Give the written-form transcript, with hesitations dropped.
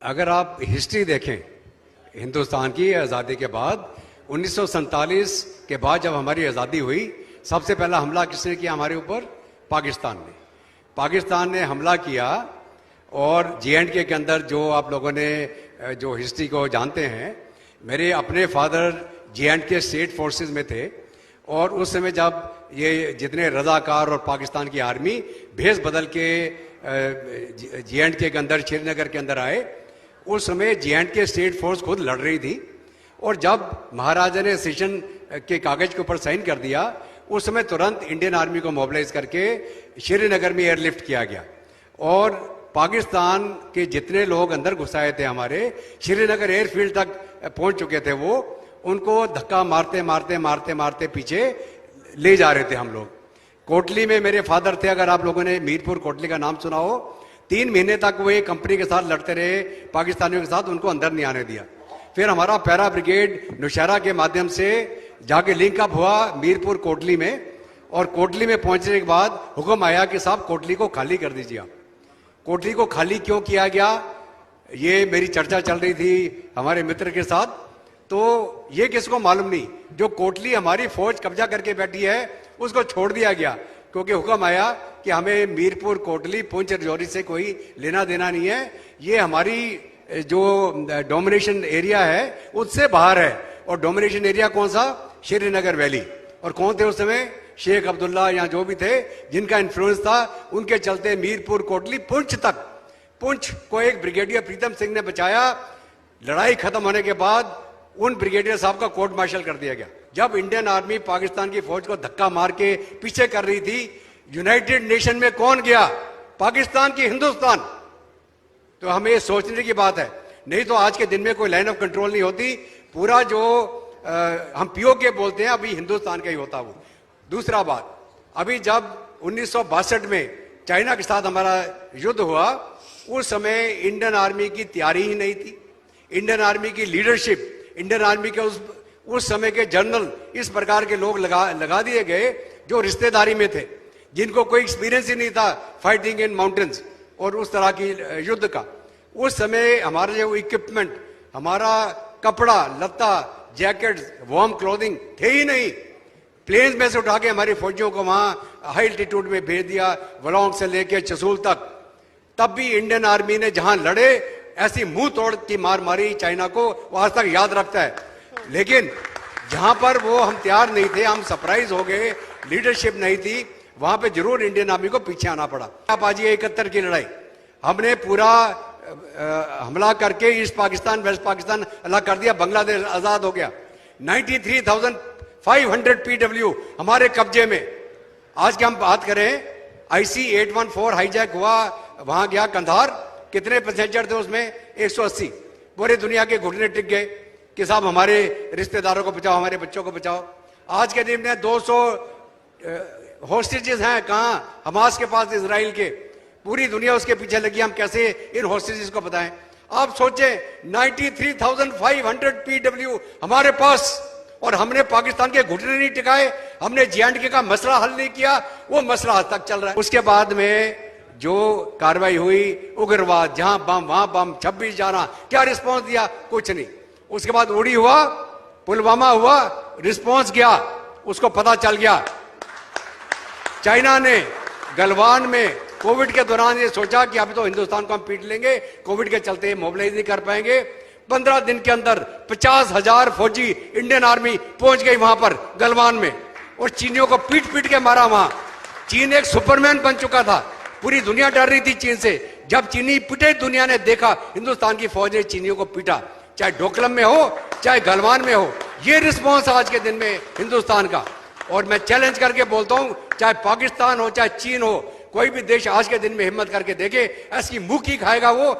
अगर आप हिस्ट्री देखें हिंदुस्तान की आज़ादी के बाद 1947 के बाद जब हमारी आज़ादी हुई, सबसे पहला हमला किसने किया हमारे ऊपर? पाकिस्तान ने हमला किया। और J&K के अंदर जो आप लोगों ने जो हिस्ट्री को जानते हैं, मेरे अपने फादर J&K स्टेट फोर्सेस में थे। और उस समय जब ये जितने रजाकार और पाकिस्तान की आर्मी भेस बदल के J&K के अंदर, श्रीनगर के अंदर आए, उस समय J&K स्टेट फोर्स खुद लड़ रही थी। और जब महाराजा ने सेशन के कागज के ऊपर साइन कर दिया, उस समय तुरंत इंडियन आर्मी को मोबिलाइज करके श्रीनगर में एयरलिफ्ट किया गया। और पाकिस्तान के जितने लोग अंदर घुसाए थे हमारे, श्रीनगर एयरफील्ड तक पहुंच चुके थे, वो उनको धक्का मारते मारते मारते मारते पीछे ले जा रहे थे हम लोग। कोटली में मेरे फादर थे, अगर आप लोगों ने मीरपुर कोटली का नाम सुना हो, 3 महीने तक वो एक कंपनी के साथ लड़ते रहे पाकिस्तानियों के साथ, उनको अंदर नहीं आने दिया। फिर हमारा पैरा ब्रिगेड नौशहरा के माध्यम से जाके लिंकअप हुआ मीरपुर कोटली में। और कोटली में पहुंचने के बाद हुक्म आया कि साहब कोटली को खाली कर दीजिए। आप कोटली को खाली क्यों किया गया, ये मेरी चर्चा चल रही थी हमारे मित्र के साथ। तो ये किसको मालूम नहीं, जो कोटली हमारी फौज कब्जा करके बैठी है उसको छोड़ दिया गया, क्योंकि हुक्म आया कि हमें मीरपुर कोटली पुंछ रजौरी से कोई लेना देना नहीं है, ये हमारी जो डोमिनेशन एरिया है उससे बाहर है। और डोमिनेशन एरिया कौन सा? श्रीनगर वैली। और कौन थे उस समय? शेख अब्दुल्ला या जो भी थे जिनका इन्फ्लुएंस था, उनके चलते मीरपुर कोटली पुंछ तक, पुंछ को एक ब्रिगेडियर प्रीतम सिंह ने बचाया। लड़ाई खत्म होने के बाद उन ब्रिगेडियर साहब का कोर्ट मार्शल कर दिया गया। जब इंडियन आर्मी पाकिस्तान की फौज को धक्का मार के पीछे कर रही थी, यूनाइटेड नेशन में कौन गया? पाकिस्तान की हिंदुस्तान। तो हमें सोचने की बात है, नहीं तो आज के दिन में कोई लाइन ऑफ कंट्रोल नहीं होती। पूरा जो हम पीओके बोलते हैं, अभी हिंदुस्तान का ही होता वो। दूसरा बात, अभी जब 1962 में चाइना के साथ हमारा युद्ध हुआ, उस समय इंडियन आर्मी की तैयारी ही नहीं थी। इंडियन आर्मी की लीडरशिप, इंडियन आर्मी के उस समय के जनरल, इस प्रकार के लोग लगा दिए गए जो रिश्तेदारी में थे, जिनको कोई एक्सपीरियंस ही नहीं था फाइटिंग इन माउंटेन्स और उस तरह की युद्ध का। उस समय हमारा जो इक्विपमेंट, हमारा कपड़ा लत्ता, जैकेट्स, वार्म क्लोथिंग थे ही नहीं। प्लेन्स में से उठा के हमारी फौजियों को वहां हाई एल्टीट्यूड में भेज दिया, वलोंग से लेके चसूल तक। तब भी इंडियन आर्मी ने जहां लड़े, ऐसी मुंह तोड़ की मार मारी चाइना को, वो आज तक याद रखता है। लेकिन जहां पर वो हम तैयार नहीं थे, हम सरप्राइज हो गए, लीडरशिप नहीं थी, वहां पे जरूर इंडियन आर्मी को पीछे आना पड़ा। आप आज 71 की लड़ाई हमने पूरा हमला करके ईस्ट पाकिस्तान वेस्ट पाकिस्तान अलग कर दिया, बांग्लादेश आजाद हो गया। 93,500 PW हमारे कब्जे में। आज की हम बात करें, IC-814 हाईजैक हुआ, वहां गया कंधार, कितने पैसेंजर थे उसमें? 180। पूरे दुनिया के घुटने टिक गए कि साहब हमारे रिश्तेदारों को बचाओ, हमारे बच्चों को बचाओ। आज के दिन में 200 हॉस्टेजेस हैं कहां? हमास के पास, इजराइल के। पूरी दुनिया उसके पीछे लगी, हम कैसे इन हॉस्टेजेस को बताएं। आप सोचें, 93,500 PW हमारे पास, और हमने पाकिस्तान के घुटने नहीं टिकाए, हमने J&K का मसला हल नहीं किया, वो मसला आज तक चल रहा है। उसके बाद में जो कार्रवाई हुई, उग्रवाद, जहां बम वहां बम, 26 जाना, क्या रिस्पॉन्स दिया? कुछ नहीं। उसके बाद उड़ी हुआ, पुलवामा हुआ, रिस्पॉन्स गया, उसको पता चल गया। चाइना ने गलवान में कोविड के दौरान ये सोचा कि अब तो हिंदुस्तान को हम पीट लेंगे, कोविड के चलते मोबिलाइज नहीं कर पाएंगे। 15 दिन के अंदर 50,000 फौजी इंडियन आर्मी पहुंच गई वहां पर गलवान में, और चीनियों को पीट पीट के मारा वहां। चीन एक सुपरमैन बन चुका था, पूरी दुनिया डर रही थी चीन से। जब चीनी पिटे, दुनिया ने देखा हिंदुस्तान की फौज ने चीनियों को पीटा, चाहे डोकलम में हो चाहे गलवान में हो। ये रिस्पॉन्स आज के दिन में हिंदुस्तान का। और मैं चैलेंज करके बोलता हूं, चाहे पाकिस्तान हो चाहे चीन हो, कोई भी देश आज के दिन में हिम्मत करके देखे, ऐसी मुंह की खाएगा वो।